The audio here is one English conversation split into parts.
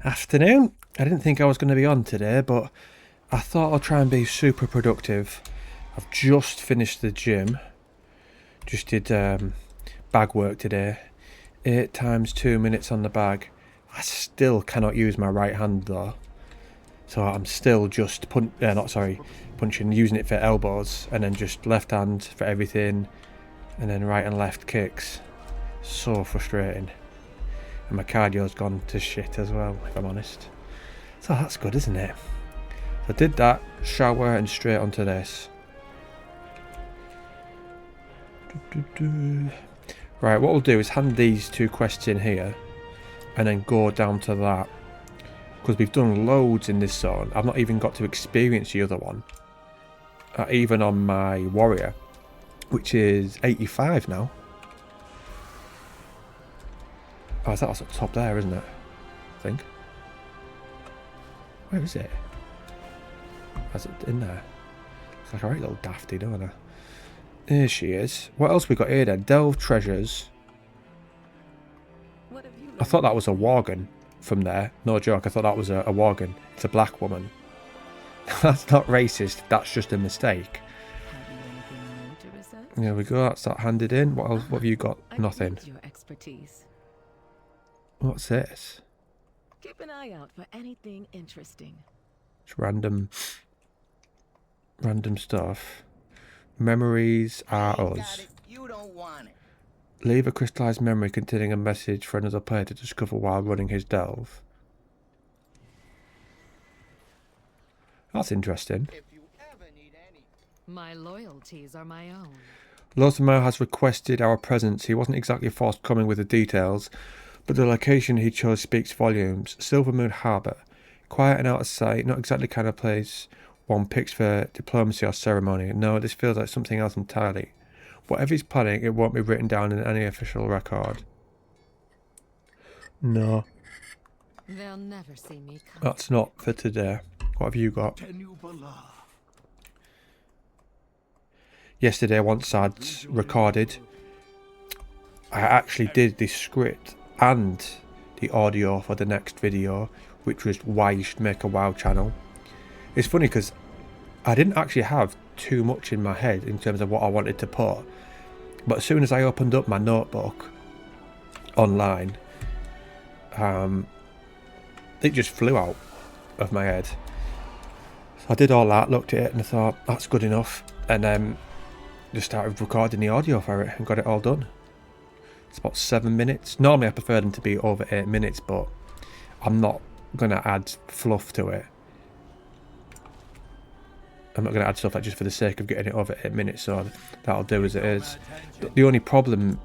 Afternoon. I didn't think I was going to be on today, but I thought I'll try and be super productive. I've just finished the gym. Just did bag work today. 8 times 2 minutes on the bag. I still cannot use my right hand though. So I'm still just punching, using it for elbows, and then just left hand for everything, and then right and left kicks. So frustrating. And my cardio's gone to shit as well, if I'm honest. So that's good, isn't it? So I did that, shower, and straight onto this. Right, what we'll do is hand these 2 quests in here, and then go down to that. Because we've done loads in this zone. I've not even got to experience the other one. Even on my warrior, which is 85 now. Oh, that's at the top there, isn't it? I think. Where is it? Is it in there? It's like a right little dafty, don't I? Here she is. What else we got here then? Delve treasures. I thought that was a worgen from there. No joke, I thought that was a worgen. It's a black woman. That's not racist, that's just a mistake. There we go, that's that handed in. What else? What have you got? Nothing. What's this? Keep an eye out for anything interesting. It's random stuff. Memories are us. You don't want it. Leave a crystallized memory containing a message for another player to discover while running his delve. That's interesting. If you ever need any. My loyalties are my own. Zul'Aman has requested our presence. He wasn't exactly forthcoming with the details, but the location he chose speaks volumes. Silvermoon Harbour. Quiet and out of sight, not exactly the kind of place one picks for diplomacy or ceremony. No, this feels like something else entirely. Whatever he's planning, it won't be written down in any official record. No. They'll never see me come. That's not for today. What have you got? Yesterday, once I'd recorded, I actually did the script and the audio for the next video, which was why you should make a WoW channel. It's funny because I didn't actually have too much in my head in terms of what I wanted to put, but as soon as I opened up my notebook online, it just flew out of my head. So I did all that, looked at it, and I thought that's good enough, and then just started recording the audio for it and got it all done. It's about 7 minutes. Normally I prefer them to be over 8 minutes, but I'm not going to add fluff to it. I'm not going to add stuff like just for the sake of getting it over 8 minutes, so that'll do as it is. The only problem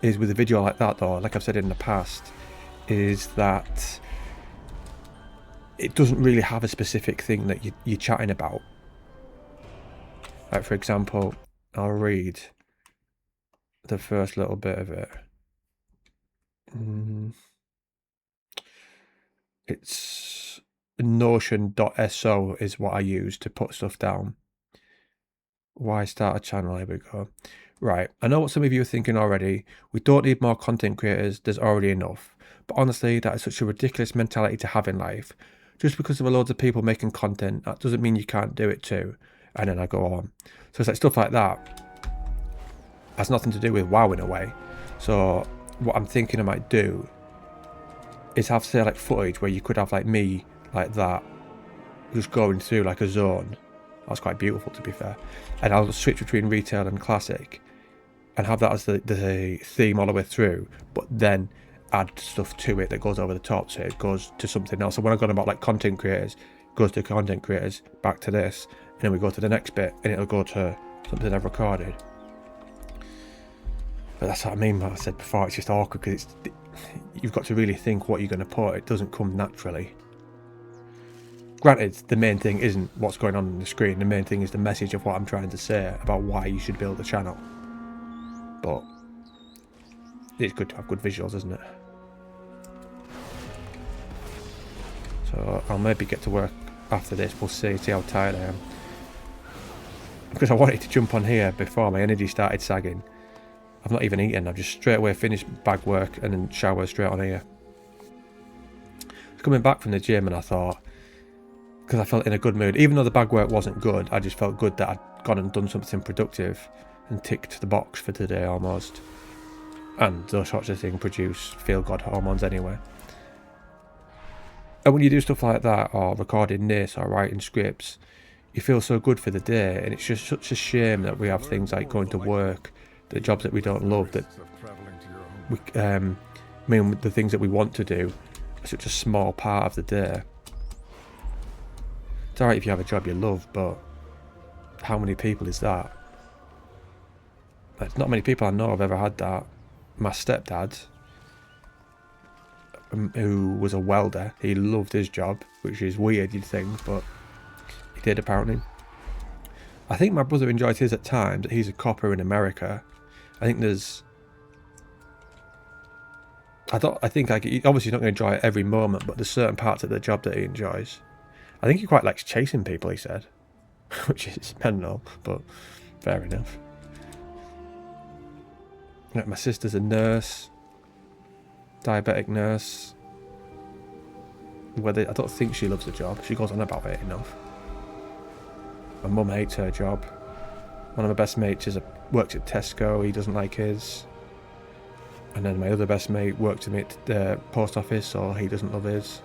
is with a video like that though, like I've said in the past, is that it doesn't really have a specific thing that you're chatting about. Like for example, I'll read the first little bit of it. It's notion.so is what I use to put stuff down. Why start a channel? Here we go. Right, I know what some of you are thinking already. We don't need more content creators, there's already enough. But honestly, that is such a ridiculous mentality to have in life. Just because there are loads of people making content, that doesn't mean you can't do it too. And then I go on. So it's like stuff like that has nothing to do with WoW in a way. So what I'm thinking I might do is have, say, like footage where you could have like me like that, just going through like a zone. That's quite beautiful, to be fair. And I'll switch between retail and classic and have that as the theme all the way through, but then add stuff to it that goes over the top, so it goes to something else. So when I've gone about like content creators, it goes to content creators, back to this, and then we go to the next bit and it'll go to something I've recorded. But that's what I mean, like I said before, it's just awkward because you've got to really think what you're going to put. It doesn't come naturally. Granted, the main thing isn't what's going on the screen. The main thing is the message of what I'm trying to say about why you should build a channel. But it's good to have good visuals, isn't it? So I'll maybe get to work after this. We'll see how tired I am. Because I wanted to jump on here before my energy started sagging. I've not even eaten. I've just straight away finished bag work and then shower straight on here. coming back from the gym and I thought, because I felt in a good mood, even though the bag work wasn't good, I just felt good that I'd gone and done something productive and ticked the box for today almost. And those sorts of things produce feel-good hormones anyway. And when you do stuff like that, or recording this, or writing scripts, you feel so good for the day, and it's just such a shame that we have things like going to work, the jobs that we don't love, that we, I mean, the things that we want to do are such a small part of the day. It's alright if you have a job you love, but how many people is that? There's not many people I know have ever had that. My stepdad, who was a welder, he loved his job, which is weird, you'd think, but he did apparently. I think my brother enjoys his at times. He's a copper in America. I think there's... I think like, he obviously not going to enjoy it every moment, but there's certain parts of the job that he enjoys. I think he quite likes chasing people, he said. Which is mental, but fair enough. Like my sister's a nurse. Diabetic nurse. I don't think she loves the job. She goes on about it enough. My mum hates her job. One of my best mates works at Tesco. He doesn't like his. And then my other best mate works at the post office, so he doesn't love his.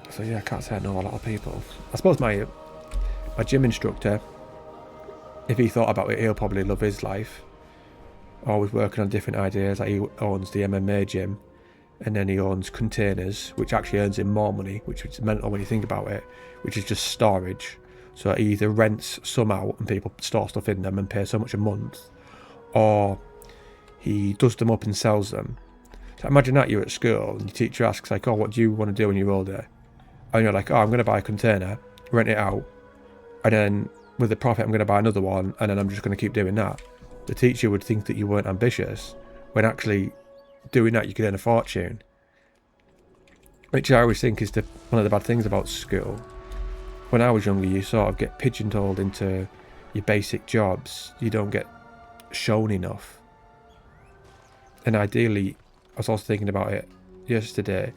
So yeah, I can't say I know a lot of people. I suppose my gym instructor, if he thought about it, he'll probably love his life. Always working on different ideas. Like he owns the MMA gym, and then he owns containers, which actually earns him more money, which is mental when you think about it, which is just storage. So he either rents some out and people store stuff in them and pay so much a month, or he does them up and sells them. So imagine that you're at school and your teacher asks like, oh, what do you want to do when you're older? And you're like, oh, I'm going to buy a container, rent it out, and then with the profit I'm going to buy another one, and then I'm just going to keep doing that. The teacher would think that you weren't ambitious, when doing that you could earn a fortune. Which I always think is one of the bad things about school. When I was younger, you sort of get pigeonholed into your basic jobs. You don't get shown enough. And ideally, I was also thinking about it yesterday,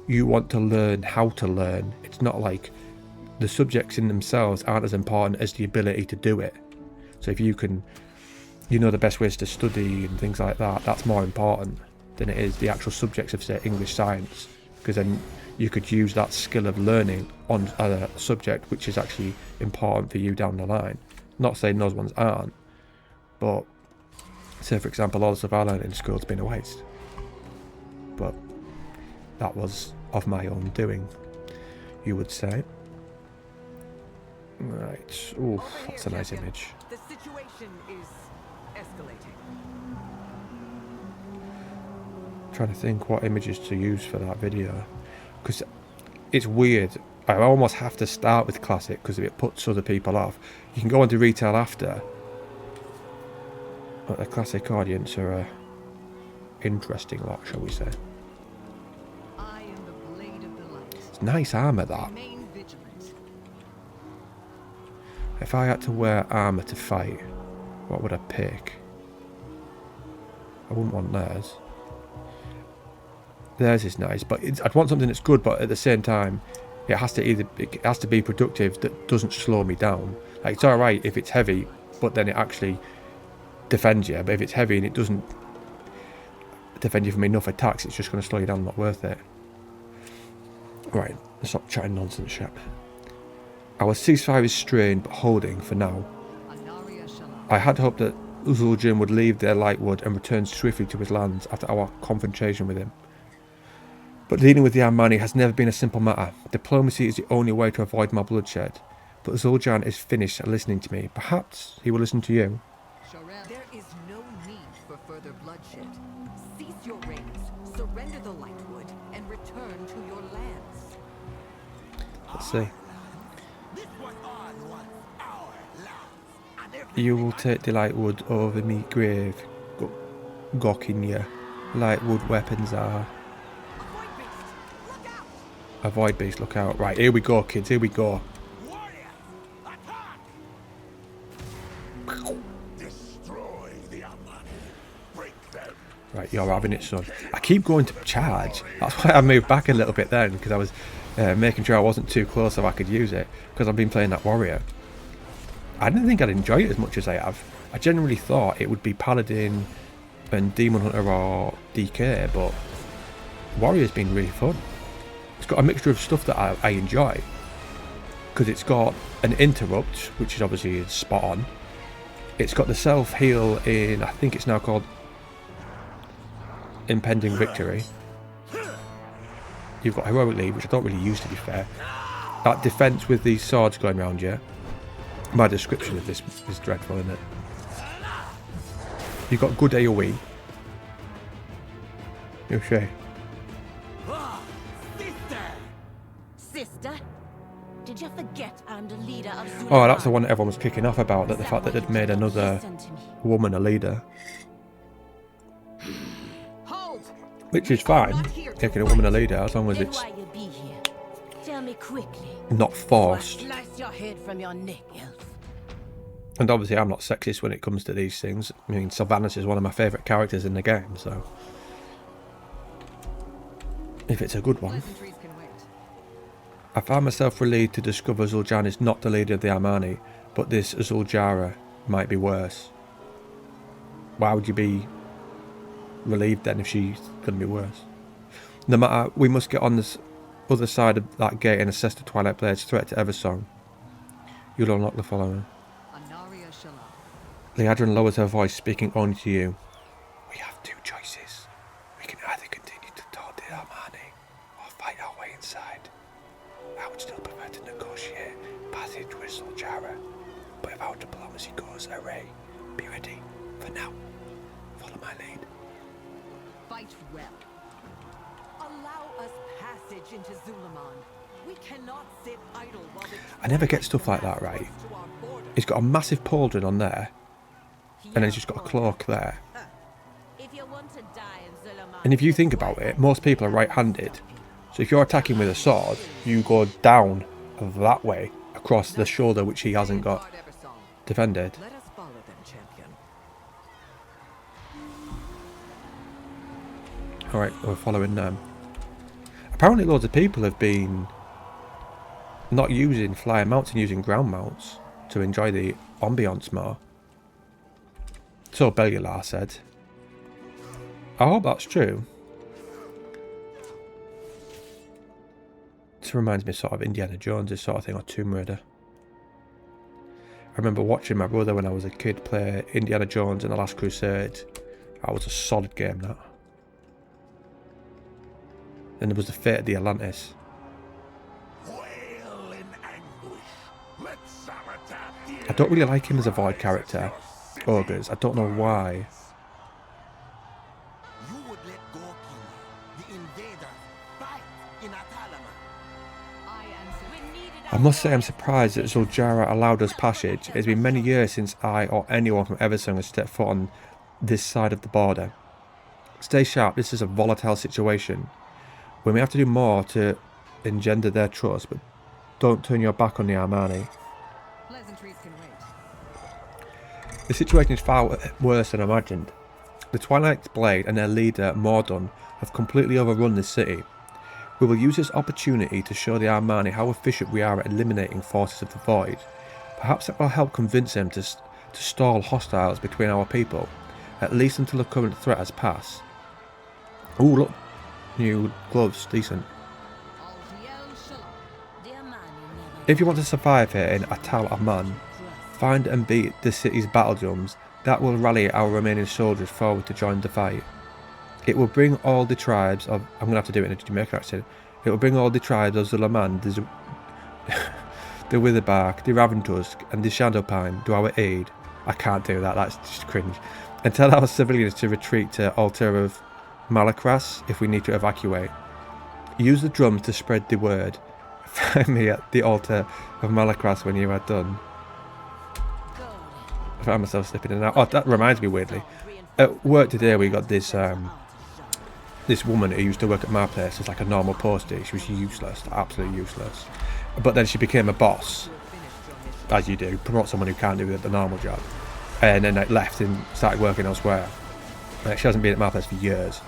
you want to learn how to learn. It's not like the subjects in themselves aren't as important as the ability to do it. So if you can, the best ways to study and things like that, that's more important than it is the actual subjects of, say, English science, because then you could use that skill of learning on a subject which is actually important for you down the line. Not saying those ones aren't, but say for example all the stuff I learned in school has been a waste, but that was of my own doing, you would say. Right, ooh, that's a nice image. The situation is escalating. Trying to think what images to use for that video, because it's weird. I almost have to start with classic because it puts other people off. You can go on to retail after, but the classic audience are a interesting lot, shall we say. I am the blade of the light. It's nice armour, that. Remain vigilant. If I had to wear armour to fight, what would I pick? I wouldn't want theirs. Theirs is nice, but I'd want something that's good, but at the same time, it has to be productive that doesn't slow me down. Like, it's alright if it's heavy, but then it actually defends you. But if it's heavy and it doesn't defend you from enough attacks, it's just going to slow you down, not worth it. Right, let's stop chatting nonsense, chap. Our ceasefire is strained, but holding for now. Anaria Shalom. I had hoped that Zul'Aman would leave their Lightwood and return swiftly to his lands after our confrontation with him. But dealing with the Armani has never been a simple matter. Diplomacy is the only way to avoid more bloodshed. But Zul'Aman is finished listening to me. Perhaps he will listen to you. There is no need for further bloodshed. Cease your raids, surrender the Lightwood, and return to your lands. Let's see. You will take the Lightwood over me grave, Gokinya. Lightwood weapons are... Avoid beast, look out. Right, here we go, kids, here we go. Right, you're having it, son. I keep going to charge. That's why I moved back a little bit then, because I was making sure I wasn't too close so I could use it, because I've been playing that warrior. I didn't think I'd enjoy it as much as I have. I generally thought it would be Paladin and Demon Hunter or DK, but warrior's been really fun. It's got a mixture of stuff that I enjoy, because it's got an interrupt, which is obviously spot on. It's got the self-heal in, I think it's now called Impending Victory. You've got Heroic Lead, which I don't really use, to be fair. That defense with these swords going around you. My description of this is dreadful, isn't it? You've got good AoE. Okay. Sister, did you forget I'm the leader of Zul'Aman? Oh, that's the one that everyone was kicking off about, that the fact that they'd made another woman a leader. Hold! Which is fine, taking a woman a leader, as long as Then it's why you be here? Tell me quickly. not forced. Slice your head from your neck, elf. And obviously I'm not sexist when it comes to these things. I mean, Sylvanas is one of my favourite characters in the game, so... if it's a good one. Pleasantries can wait. I found myself relieved to discover Zul'Jan is not the leader of the Armani, but this Zul'Jara might be worse. Why would you be relieved then if she's going to be worse? No matter, we must get on this other side of that gate and assess the Twilight Blade's threat to Eversong. You'll unlock the following. Anaria Shalom. Liadrin lowers her voice, speaking only to you. We have two choices. We can either continue to taunt the Armani, or fight our way inside. I would still prefer to negotiate passage with Zul'Jara, but if our diplomacy goes array, be ready. For now, follow my lead. Fight well. Allow us passage into Zul'Aman. We cannot sit idle while the I never get stuff like that right. to our border. It's got a massive pauldron on there, and then it's just got a cloak there. If you want to die in Zul'Aman, And if you think about it, most people are right-handed. So if you're attacking with a sword, you go down that way, across the shoulder, which he hasn't got Guard Eversong. defended. Let us follow them, champion. Alright, we're following them. Apparently loads of people have been not using flying mounts and using ground mounts to enjoy the ambience more. So Bellular said. I hope that's true. This reminds me sort of Indiana Jones, this sort of thing, or Tomb Raider. I remember watching my brother when I was a kid play Indiana Jones and the Last Crusade. That was a solid game, that. Then there was the Fate of the Atlantis. I don't really like him as a Void character. Ogres, I don't know why. You would let go, King. The invaders fight in Atalama. I answer. I must say I'm surprised that Zul'Jara allowed us passage. It's been many years since I or anyone from Eversong has stepped foot on this side of the border. Stay sharp, this is a volatile situation. We may have to do more to engender their trust, but don't turn your back on the Armani. Pleasantries can wait. The situation is far worse than imagined. The Twilight Blade and their leader, Mordun, have completely overrun this city. We will use this opportunity to show the Armani how efficient we are at eliminating forces of the Void. Perhaps that will help convince them to stall hostiles between our people, at least until the current threat has passed. Ooh, look. New gloves, decent. Aldiel Shalom. the Armani never If you want to survive here in Atal Aman, find and beat the city's battle drums. That will rally our remaining soldiers forward to join the fight. It will bring all the tribes of... I'm going to have to do it in a Jamaican accent. It will bring all the tribes of Zul'Aman, the Witherbark, the Raventusk and the Shadowpine to our aid. I can't do that, that's just cringe. And tell our civilians to retreat to Altar of Malakras if we need to evacuate. Use the drums to spread the word. Find me at the Altar of Malakras when you are done. I found myself slipping in and out. Oh, that reminds me weirdly. At work today we got this this woman who used to work at my place as like a normal postie. She was useless, absolutely useless. But then she became a boss, as you do, promote someone who can't do the normal job. And then I left and started working elsewhere. Like, she hasn't been at my place for years.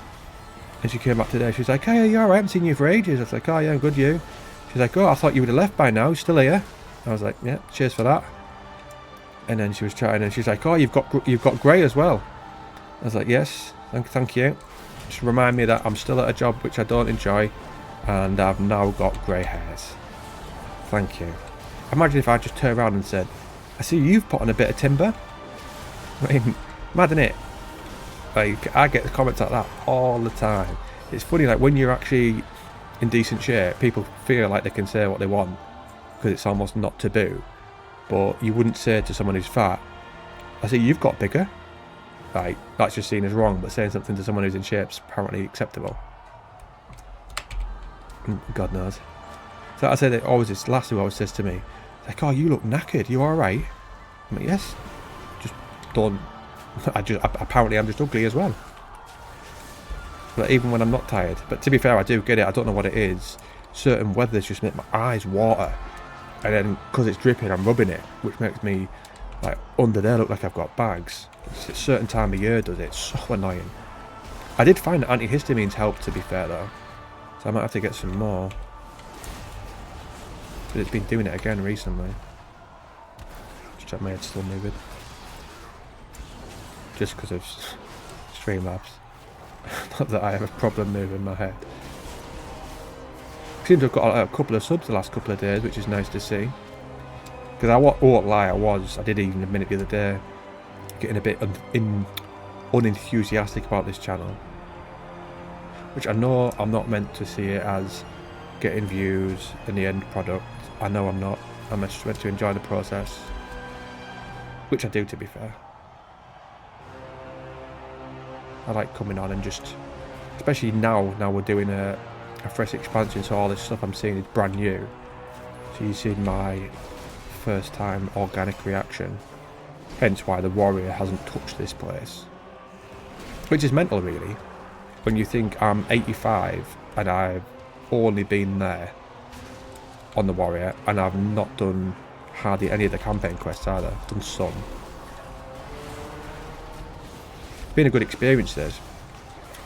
And she came back today. She was like, "Hey, are you alright? I haven't seen you for ages." I was like, "Oh yeah, I'm good, you?" She's like, "Oh, I thought you would have left by now. You're still here." I was like, "Yeah, cheers for that." And then she was chatting and she's like, "Oh, you've got grey as well." I was like, "Yes, thank you." Just remind me that I'm still at a job which I don't enjoy, and I've now got grey hairs. Thank you. Imagine if I just turned around and said, "I see you've put on a bit of timber." I mean, mad innit? Like, I get the comments like that all the time. It's funny, like, when you're actually in decent shape, people feel like they can say what they want because it's almost not taboo. But you wouldn't say to someone who's fat, "I see you've got bigger." Like, that's just seen as wrong, but saying something to someone who's in shape's apparently acceptable. God knows. So I say that always, this last who always says to me, like, "Oh, you look knackered, you alright?" I'm like, "Yes, just don't." Apparently I'm just ugly as well. But even when I'm not tired. But to be fair, I do get it. I don't know what it is. Certain weathers just make my eyes water. And then, because it's dripping, I'm rubbing it, which makes me, like, under there look like I've got bags. It's a certain time of year does it. It's so annoying. I did find that antihistamines help, to be fair, though. So I might have to get some more. But it's been doing it again recently. Just check my head's still moving. Just because of Streamlabs. Not that I have a problem moving my head. Seems to have got a couple of subs the last couple of days, which is nice to see. Because I won't lie, I did even admit it the other day, getting a bit unenthusiastic about this channel. Which I know I'm not meant to see it as getting views and the end product. I know I'm not. I'm just meant to enjoy the process. Which I do, to be fair. I like coming on and just, especially now we're doing a fresh expansion, so all this stuff I'm seeing is brand new. So you've seen my first time organic reaction, hence why the warrior hasn't touched this place. Which is mental, really, when you think I'm 85 and I've only been there on the warrior, and I've not done hardly any of the campaign quests either. I've done some. Been a good experience, this.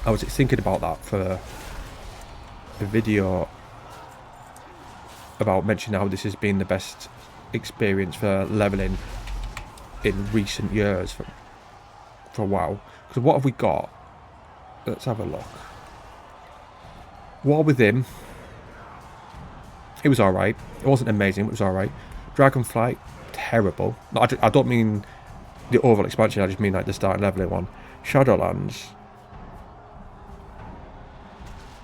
I was thinking about that for a video about mentioning how this has been the best experience for leveling in recent years for WoW. Because what have we got? Let's have a look. War with him. It was alright. It wasn't amazing, but it was alright. Dragonflight, terrible. No, I don't mean the overall expansion, I just mean like the starting leveling one. Shadowlands.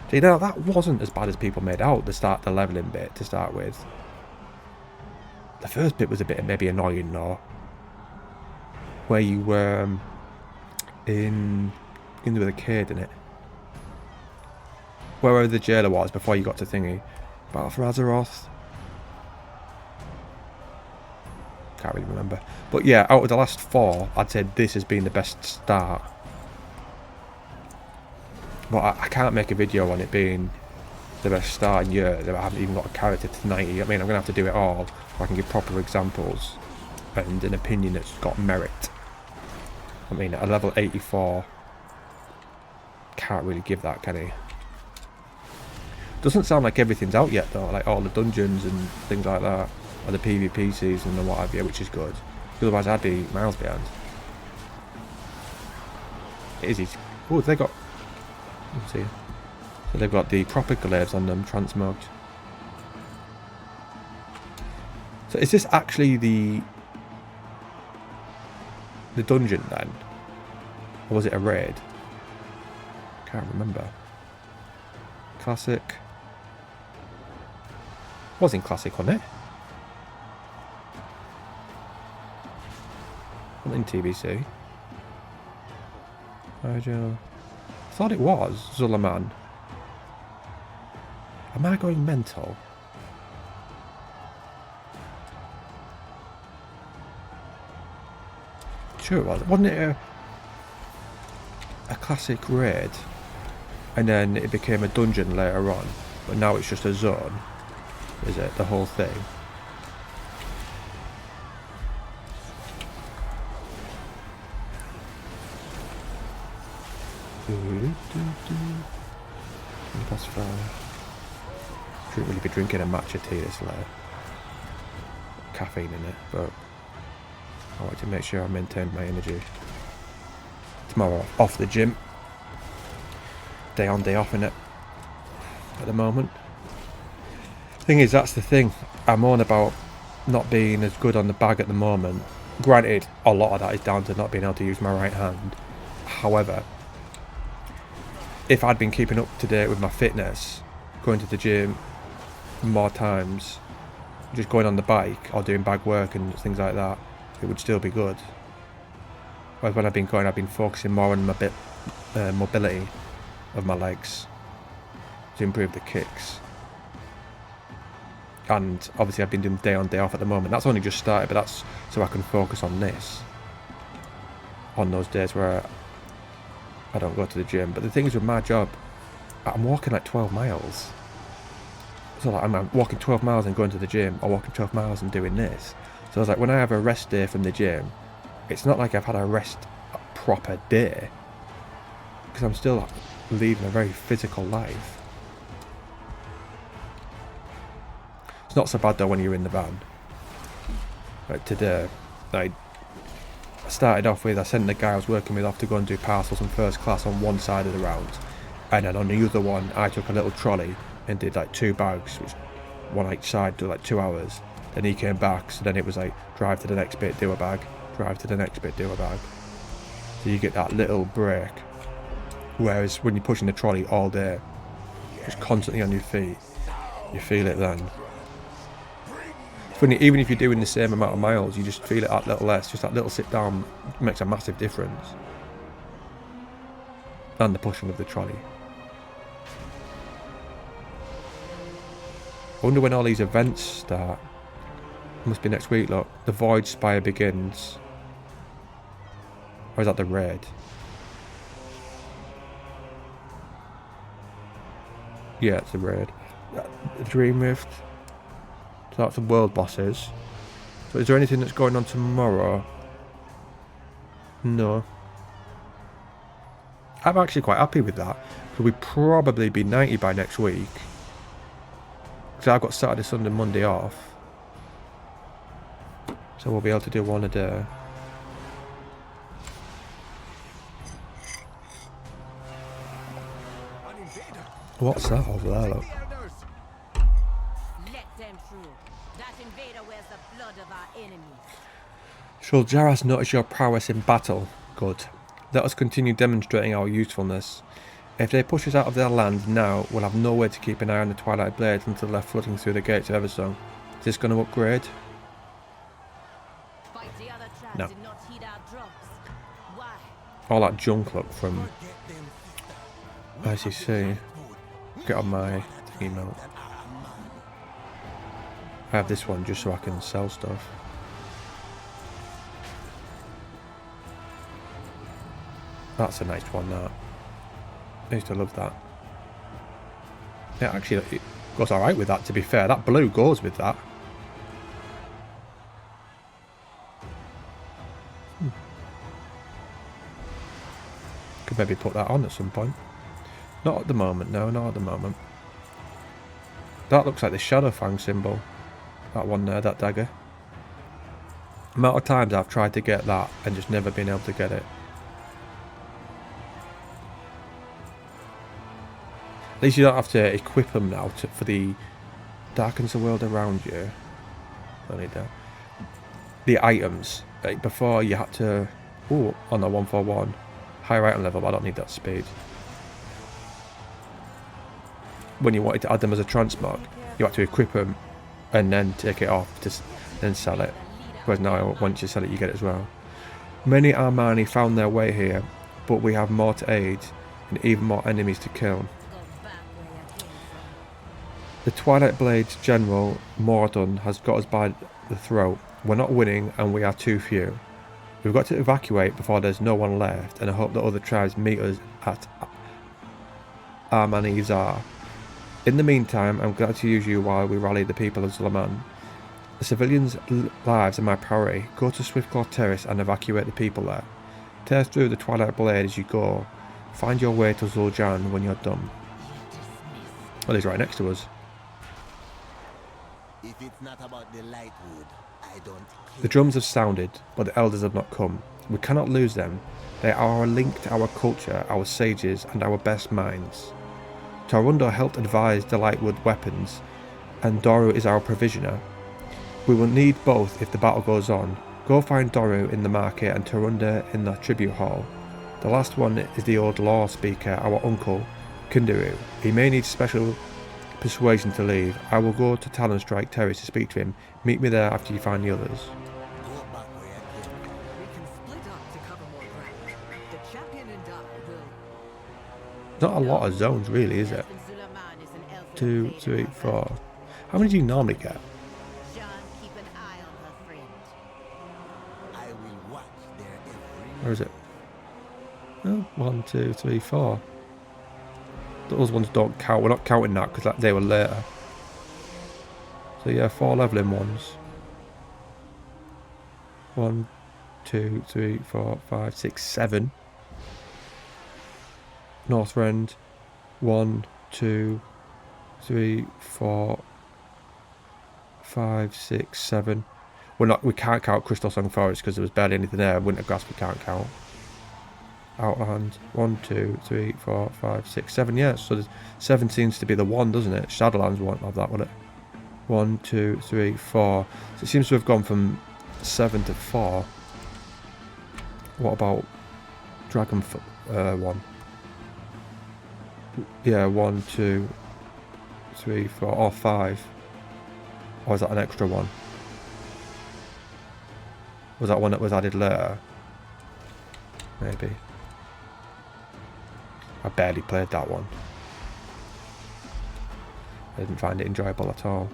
See, now that wasn't as bad as people made out, the leveling bit to start with. The first bit was a bit maybe annoying though. Where you were in with a kid in it. Where the jailer was before you got to thingy. Battle for Azeroth. Can't really remember. But yeah, out of the last 4, I'd say this has been the best start. But I can't make a video on it being the best start in years. I haven't even got a character to 90. I mean, I'm going to have to do it all so I can give proper examples and an opinion that's got merit. I mean, at a level 84, can't really give that, can he? Doesn't sound like everything's out yet though, like all the dungeons and things like that, or the PvP season and what have you, which is good. Otherwise I'd be miles behind. It is easy. Oh, they got, let's see. So they've got the proper glaives on them, transmogged. So is this actually the dungeon then? Or was it a raid? Can't remember. Classic. Wasn't classic, wasn't it? Not in TBC. I thought it was Zul'Aman. Am I going mental? Sure it was. Wasn't it a classic raid? And then it became a dungeon later on. But now it's just a zone. Is it? The whole thing. Past 5. Shouldn't really be drinking a matcha tea this late. Caffeine in it, but I want to make sure I maintain my energy. Tomorrow off the gym. Day on, day off in it. At the moment. Thing is, that's the thing. I'm on about not being as good on the bag at the moment. Granted, a lot of that is down to not being able to use my right hand. However, if I'd been keeping up to date with my fitness, going to the gym more times, just going on the bike or doing bag work and things like that, it would still be good. Whereas when I've been going, I've been focusing more on my mobility of my legs to improve the kicks. And obviously I've been doing day on day off at the moment. That's only just started, but that's so I can focus on this on those days where I don't go to the gym. But the thing is, with my job, I'm walking like 12 miles. So like I'm walking 12 miles and going to the gym, or walking 12 miles and doing this. So I was like, when I have a rest day from the gym, it's not like I've had a proper day, because I'm still leading a very physical life. It's not so bad though when you're in the van. But today, I started off with, I sent the guy I was working with off to go and do parcels in first class on one side of the round, and then on the other one I took a little trolley and did like 2 bags, which one each side, to like 2 hours. Then he came back, so then it was like drive to the next bit, do a bag, drive to the next bit, do a bag. So you get that little break. Whereas when you're pushing the trolley all day, just constantly on your feet, you feel it then. Funny, even if you're doing the same amount of miles, you just feel it that little less. Just that little sit down makes a massive difference. And the pushing of the trolley. I wonder when all these events start. Must be next week, look. The Void Spire begins. Or is that the raid? Yeah, it's the raid. The Dream Rift. So that's the world bosses. So is there anything that's going on tomorrow? No. I'm actually quite happy with that. Because we'd probably be 90 by next week. Because I've got Saturday, Sunday, Monday off. So we'll be able to do one a day. What's that over there, look? Let them through. That invader wears the blood of our enemies. Shall Jaras notice your prowess in battle? Good. Let us continue demonstrating our usefulness. If they push us out of their land now, we'll have nowhere to keep an eye on the Twilight Blades until they're flooding through the gates of Everstone. Is this going to upgrade? The other tribes No. did not heed our drops. Why? All that junk, look, from ICC. Get on my thingy mount. I have this one just so I can sell stuff. That's a nice one, that. I used to love that. Yeah, actually, it goes alright with that, to be fair. That blue goes with that. Could maybe put that on at some point. Not at the moment, no, not at the moment. That looks like the Shadowfang symbol. That one there, that dagger. Amount of times I've tried to get that and just never been able to get it. At least you don't have to equip them now for the darkens the world around you. I need that. The items. Like before you had to... Ooh, on the 141. Higher item level, but I don't need that speed. When you wanted to add them as a transmog, you had to equip them and then take it off to then sell it. Whereas now, once you sell it, you get it as well. Many Armani found their way here, but we have more to aid and even more enemies to kill. Go back where you came from. The Twilight Blades General, Mordun, has got us by the throat. We're not winning and we are too few. We've got to evacuate before there's no one left, and I hope that other tribes meet us at Armanizar. In the meantime, I'm glad to use you while we rally the people of Zul'Aman. The civilians' lives are my priority. Go to Swiftclaw Terrace and evacuate the people there. Tear through the Twilight Blade as you go. Find your way to Zul'Aman when you're done. Well, he's right next to us. If it's not about the Lightwood, I don't care. The drums have sounded, but the elders have not come. We cannot lose them. They are a link to our culture, our sages, and our best minds. Tarunda helped advise the Lightwood weapons, and Doru is our provisioner. We will need both if the battle goes on. Go find Doru in the market and Tarunda in the tribute hall. The last one is the old law speaker, our uncle, Kindaru. He may need special persuasion to leave. I will go to Talonstrike Terrace to speak to him. Meet me there after you find the others. Go back where I came from. We can split up to cover more ground. The champion and I will... Not a lot of zones really, is it? Zul'Aman is an elf 2, 3, 4. How many do you normally get? Jean, keep an eye on her friend. I will watch their every Where is it? Oh, 1, 2, 3, 4. Those ones don't count. We're not counting that because they were later. So yeah, 4 leveling ones. 1, 2, 3, 4, 5, 6, 7. Northrend. 1, 2, 3, 4, 5, 6, 7. We can't count Crystal Song Forest because there was barely anything there. Wintergrass we can't count. Outland. 1, 2, 3, 4, 5, 6, 7. Yeah, so 7 seems to be the one, doesn't it? Shadowlands won't have that, will it? 1, 2, 3, 4. So it seems to have gone from 7 to 4. What about Dragon 1? Yeah, 1, 2, 3, 4, or 5. Or is that an extra one? Was that one that was added later? Maybe. I barely played that one. I didn't find it enjoyable at all.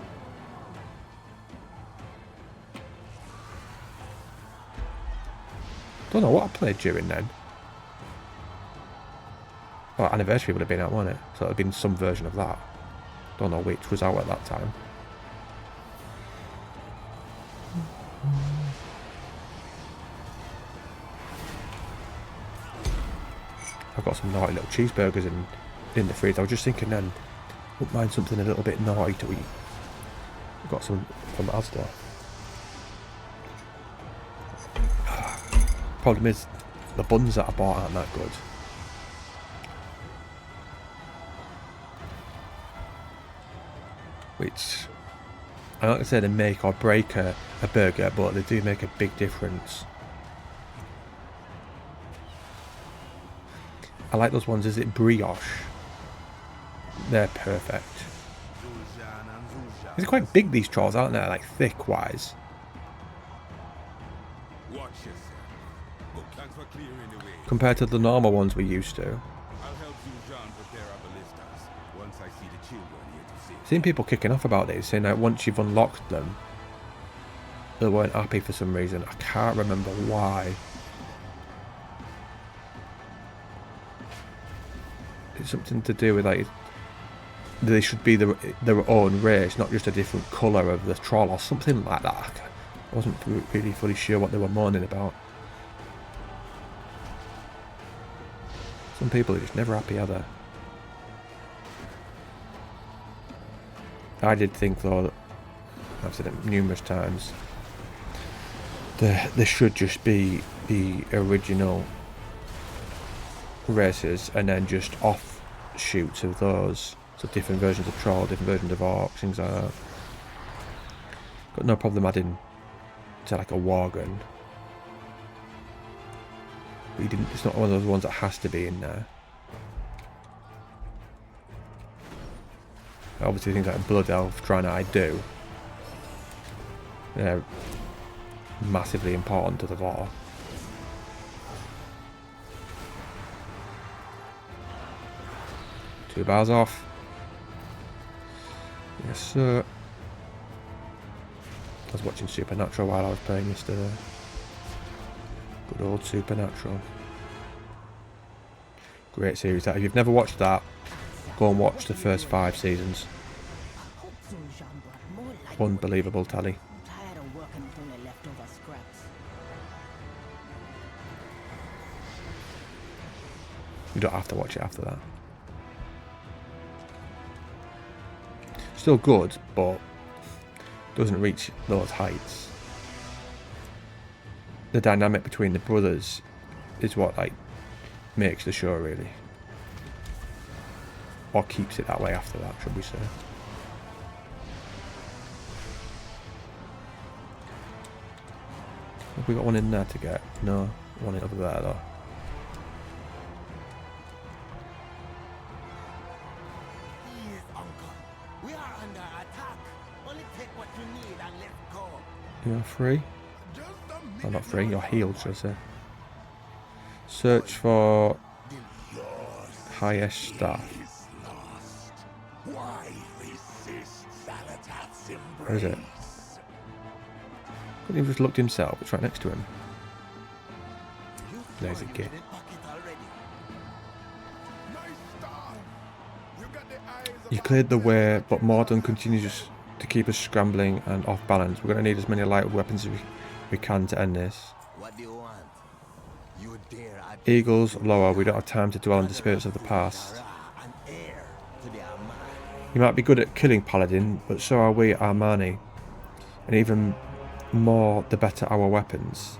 Don't know what I played during then. Well, Anniversary would have been out, wouldn't it? So it would have been some version of that. Don't know which was out at that time. I've got some naughty little cheeseburgers in the fridge. I was just thinking then, wouldn't mind something a little bit naughty to eat. I've got some from Asda. Problem is, the buns that I bought aren't that good. Which, I'm not going to say they make or break a burger, but they do make a big difference. I like those ones, is it brioche? They're perfect. They're quite big, these trolls, aren't they? Like thick wise. Watch yourself. But thanks for clearing the way. Compared to the normal ones we used to. I'll help Zul'Aman prepare our ballistas once I see the children here to see. Seen people kicking off about it, saying that once you've unlocked them, they weren't happy for some reason. I can't remember why. It's something to do with like they should be their own race, not just a different colour of the troll or something like that. I wasn't really fully sure what they were moaning about. Some people are just never happy, are they? I did think though, that I've said it numerous times, there should just be the original races and then just offshoots of those. So different versions of troll, different versions of orcs, things like that. Got no problem adding to like a worgen. But it's not one of those ones that has to be in there. Obviously things like Blood Elf, Draenei do. They're massively important to the lore. Two bars off. Yes, sir. I was watching Supernatural while I was playing yesterday. Good old Supernatural. Great series that. If you've never watched that, go and watch the first 5 seasons. Unbelievable tally. I'm tired of working with only leftover scraps. We don't have to watch it after that. Still good, but doesn't reach those heights. The dynamic between the brothers is what like makes the show really, or keeps it that way after that, should we say. Have we got one in there to get? No, one over there though. Please, Uncle. We are under attack. Only take what you need and let's go. You're free? Just a Oh, minute. not free, you're healed, should I say. Search for highest staff. Why resist Zalatath's embrace? Where is it? Couldn't he have just looked himself? It's right next to him. Lazy git. You cleared the way, but Mordon continues to keep us scrambling and off balance. We're going to need as many light weapons as we can to end this. What do you want? You dare Eagles lower, we don't have time to dwell on the spirits of the past. an heir to the Armani. You might be good at killing Paladin, but so are we at Armani. And even more, the better our weapons.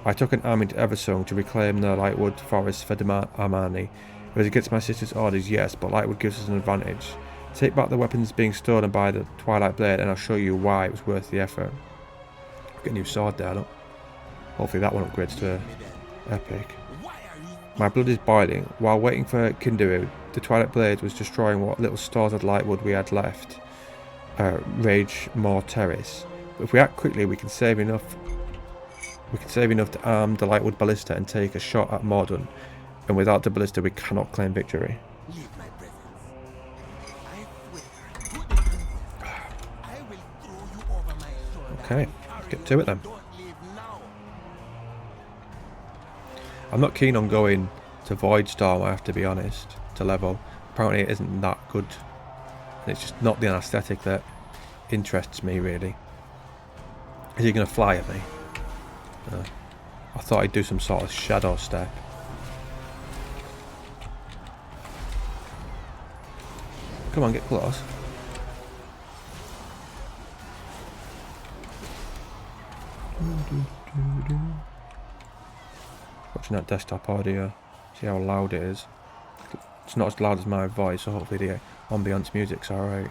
I took an army to Eversong to reclaim the Lightwood Forest for Armani. It was against my sister's orders, yes, but Lightwood gives us an advantage. Take back the weapons being stolen by the Twilight Blade and I'll show you why it was worth the effort. Get a new sword there, look. Hopefully that one upgrades to epic. My blood is boiling. While waiting for Kinderu, the Twilight Blade was destroying what little stores of Lightwood we had left. Rage More Terrace. But if we act quickly, we can save enough. We can save enough to arm the Lightwood Ballista and take a shot at Mordon. And without the Ballista, we cannot claim victory. Leave my presence. I swear, to the Princess, I will throw you over my shoulder. Okay, let's get to it then. Don't leave now. I'm not keen on going to Voidstorm, I have to be honest, to level. Apparently it isn't that good. And it's just not the aesthetic that interests me, really. Is he going to fly at me? I thought he'd do some sort of shadow step. Come on, get close. Watching that desktop audio, see how loud it is. It's not as loud as my voice, so hopefully the ambience music's alright.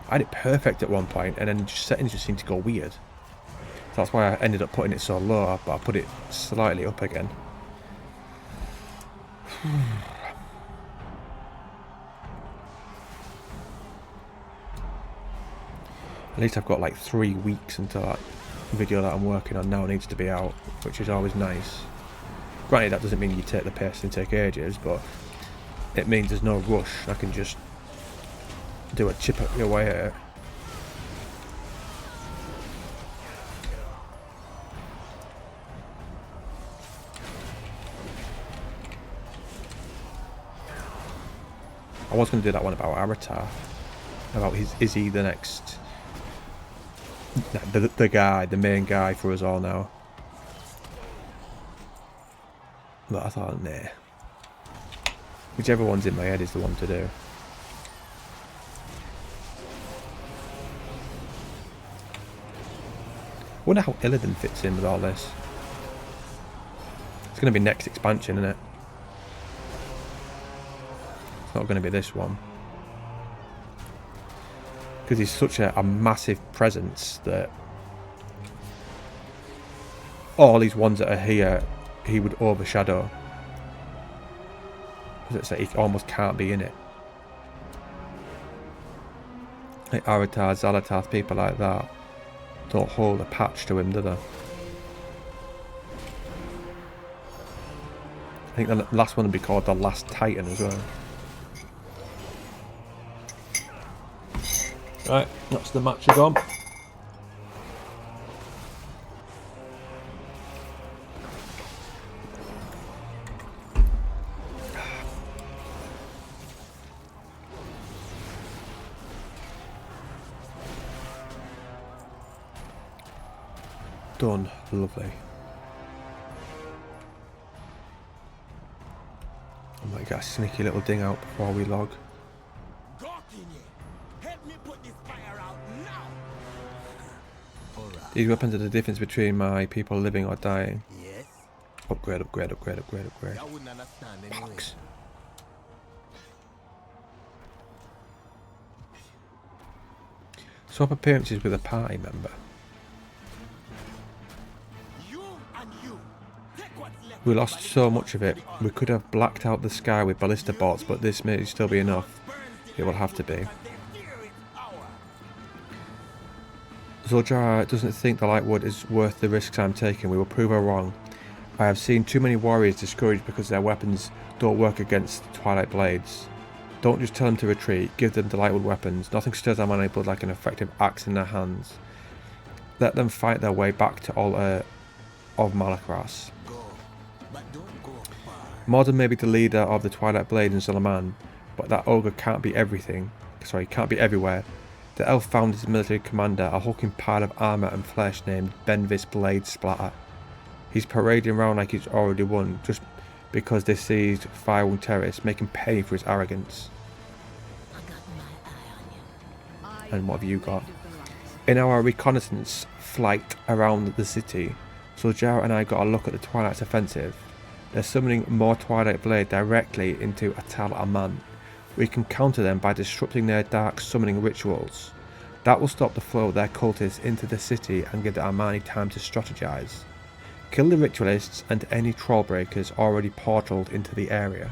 I had it perfect at one point, and then settings just seemed to go weird. So that's why I ended up putting it so low, but I put it slightly up again. At least I've got like 3 weeks until that video that I'm working on now needs to be out, which is always nice. Granted, that doesn't mean you take the pace and take ages, but it means there's no rush. I can just do a chip away at it. I was going to do that one about Aratar. About is he the next... The guy, the main guy for us all now. But I thought, nah. Whichever one's in my head is the one to do. I wonder how Illidan fits in with all this. It's going to be next expansion, isn't it? It's not going to be this one. Because he's such a massive presence that all these ones that are here, he would overshadow. Because he almost can't be in it. Like Aratar, Zalatath, people like that don't hold a patch to him, do they? I think the last one would be called the Last Titan as well. Right, that's the match gone. Done. Lovely. get a sneaky little ding out before we log. Help me put this fire out now. These weapons are the difference between my people living or dying. Yes. Upgrade, upgrade, upgrade, upgrade, upgrade. I wouldn't understand anyway. Box. Swap appearances with a party member. You and you. Take what's left. We lost so much of it. We could have blacked out the sky with ballista bolts, but this may still be enough. It will have to be. Zul'Aman doesn't think the Lightwood is worth the risks I'm taking. We will prove her wrong. I have seen too many warriors discouraged because their weapons don't work against Twilight Blades. Don't just tell them to retreat, give them the Lightwood weapons. Nothing stirs our mana blood like an effective axe in their hands. Let them fight their way back to Altar of Malakras. Mordin may be the leader of the Twilight Blade in Zul'Aman, but that ogre can't be everything. Sorry, can't be everywhere. The elf found his military commander, a hulking pile of armour and flesh named Benvis Blade Splatter. He's parading around like he's already won, just because they seized Firewound Terrace, making pay for his arrogance. And what have you got? In our reconnaissance flight around the city, Zul'Aman and I got a look at the Twilight's offensive. They're summoning more Twilight Blade directly into Zul'Aman. We can counter them by disrupting their dark summoning rituals. That will stop the flow of their cultists into the city and give the Armani time to strategize. Kill the ritualists and any troll breakers already portaled into the area.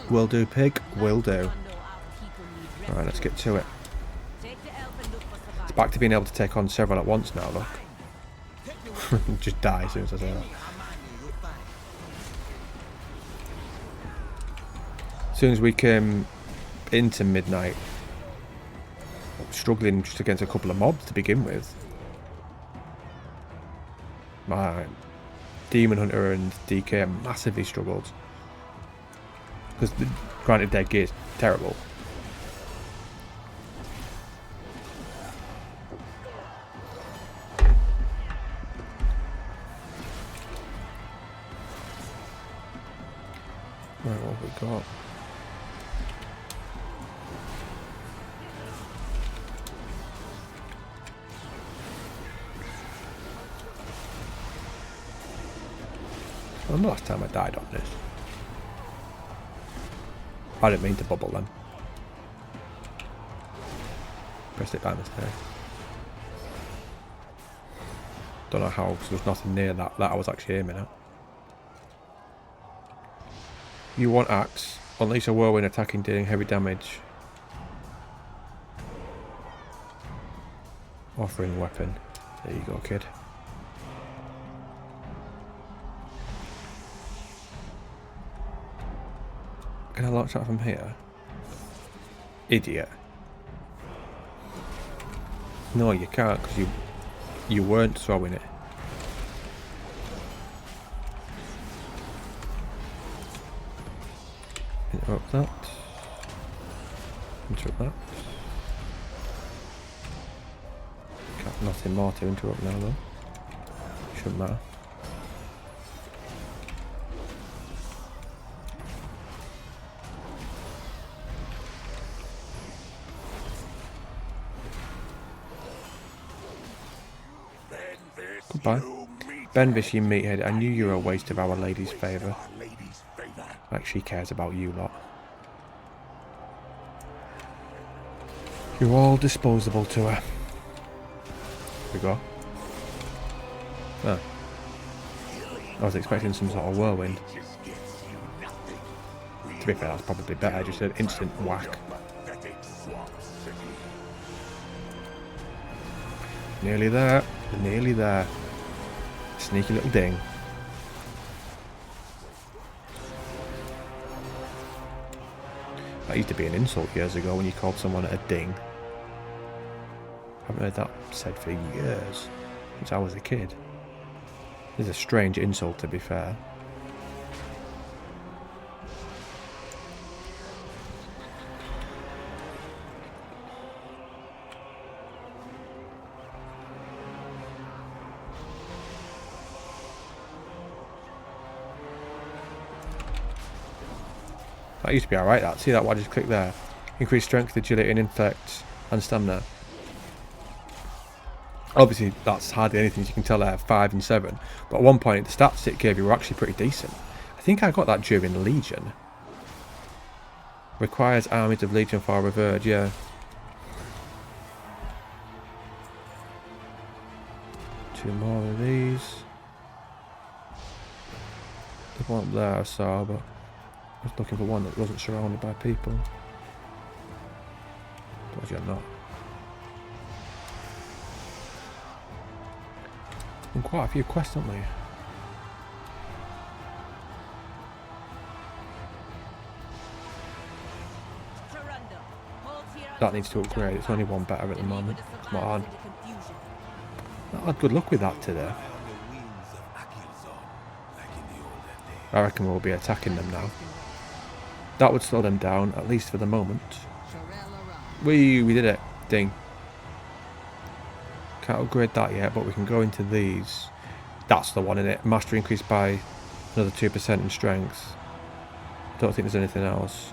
Will do, pig, will do. Alright, let's get to it. It's back to being able to take on several at once now, look. Just die as soon as I say that. As soon as we came into midnight, struggling just against a couple of mobs to begin with. My Demon Hunter and DK massively struggled. Because, granted, their gear is terrible. Right, what have we got? When the last time I died on this? I didn't mean to bubble them. Pressed it by mistake. Don't know how, because there was nothing near that I was actually aiming at. You want axe. Unleash a whirlwind attacking, dealing heavy damage. Offering weapon. There you go, kid. Can I launch that from here? Idiot. No, you can't, because you weren't throwing it. Interrupt that. Interrupt that. Got nothing more to interrupt now though. Shouldn't matter. Goodbye. Benvis, you meathead, I knew you were a waste of Our Lady's favour. Like she cares about you lot. You're all disposable to her. Here we go. Ah. I was expecting some sort of whirlwind. To be fair, that's probably better, just an instant whack. Nearly there. Nearly there. Sneaky little ding. That used to be an insult years ago when you called someone a ding. I haven't heard that said for years. Since I was a kid. It's a strange insult, to be fair. That used to be alright, that. See that what I just clicked there? Increase strength, agility, and infect, and stamina. Obviously, that's hardly anything, as you can tell there, 5 and 7. But at one point, the stats it gave you were actually pretty decent. I think I got that during Legion. Requires armies of Legion for revered, yeah. Two more of these. There's one up there I saw, but I was looking for one that wasn't surrounded by people. But you're not. And quite a few quests, haven't we? That needs to upgrade. It's only one better at the moment. Come on. I had good luck with that today. I reckon we'll be attacking them now. That would slow them down, at least for the moment. We did it. Ding. Can't upgrade that yet, but we can go into these. That's the one in it. Mastery increased by another 2% in strength. Don't think there's anything else.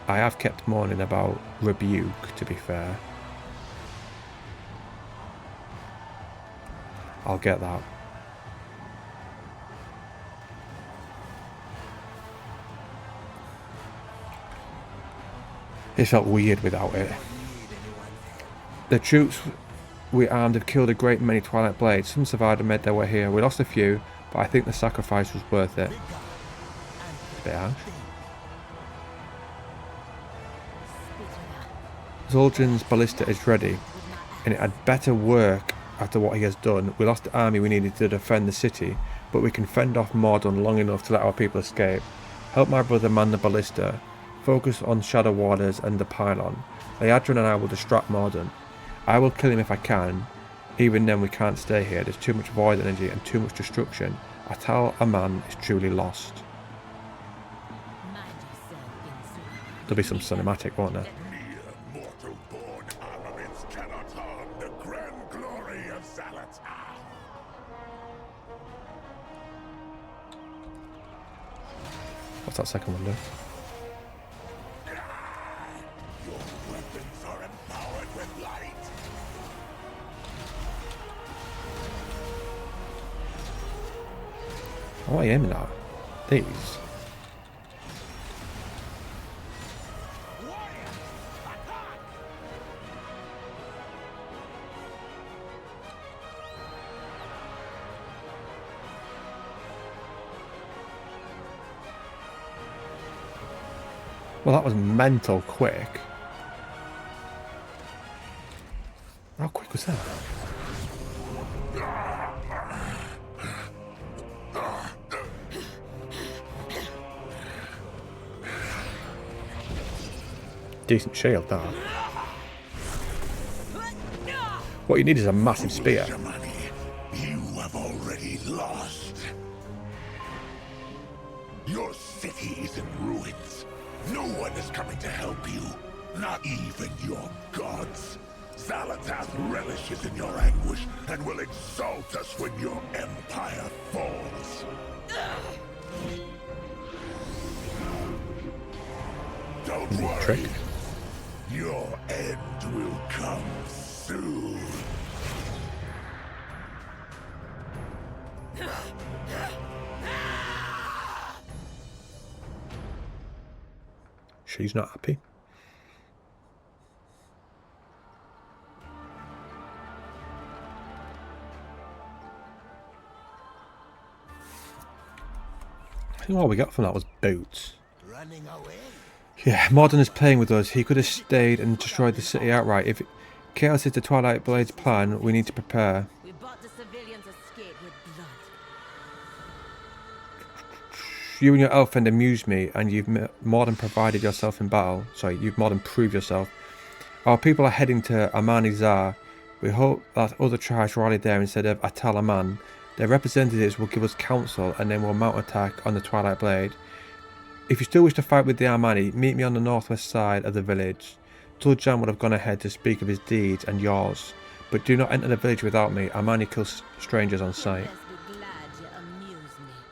I have kept mourning about Rebuke, to be fair. I'll get that. It felt weird without it. The troops we armed have killed a great many Twilight Blades. Some survived and made their way here. We lost a few, but I think the sacrifice was worth it. A bit harsh. Zul'Aman's ballista is ready, and it had better work after what he has done. We lost the army we needed to defend the city, but we can fend off Mordun long enough to let our people escape. Help my brother man the ballista. Focus on Shadow Warders and the pylon. Leadrin and I will distract Mordun. I will kill him if I can. Even then we can't stay here. There's too much void energy and too much destruction. Zul'Aman is truly lost. There'll be some cinematic, won't there? What's that second one do? Your weapons are empowered with light. What are you aiming at? These? Well, that was mental quick. How quick was that? Decent shield, that. What you need is a massive spear. You have already lost. Your city is in ruins. No one is coming to help you. Not even your gods. Zalatath relishes in your anguish and will exalt us when your empire falls. Don't worry. Trick. Your end will come soon. She's not happy. I think all we got from that was boots. Running away? Yeah, Mordun is playing with us. He could have stayed and destroyed the city outright. If chaos is the Twilight Blade's plan, we need to prepare. We bought the civilians escape with blood. You and your elf friend amuse me, and you've more than provided yourself in battle. Sorry, you've more than proved yourself. Our people are heading to Amani Zar. We hope that other tribes rally there instead of Atalaman. Their representatives will give us counsel, and then we'll mount attack on the Twilight Blade. If you still wish to fight with the Armani, meet me on the northwest side of the village. Zul'Aman would have gone ahead to speak of his deeds and yours, but do not enter the village without me. Armani kills strangers on sight.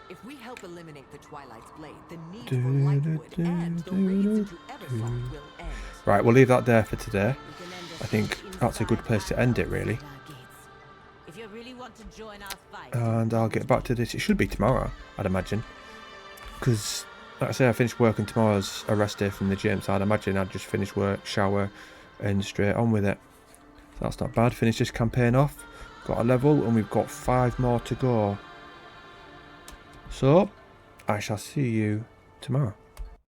If we help eliminate the Twilight's blade, the need for Lightwood, and the raids into Eversoft will end. Right, we'll leave that there for today. I think that's a good place to end it, really. If you really want to join our fight, And I'll get back to this. It should be tomorrow, I'd imagine. Because, like I say, I finished work and tomorrow's a rest day from the gym, so I'd imagine I'd just finish work, shower, and straight on with it. So that's not bad. Finish this campaign off. Got a level, and we've got 5 more to go. So, I shall see you tomorrow.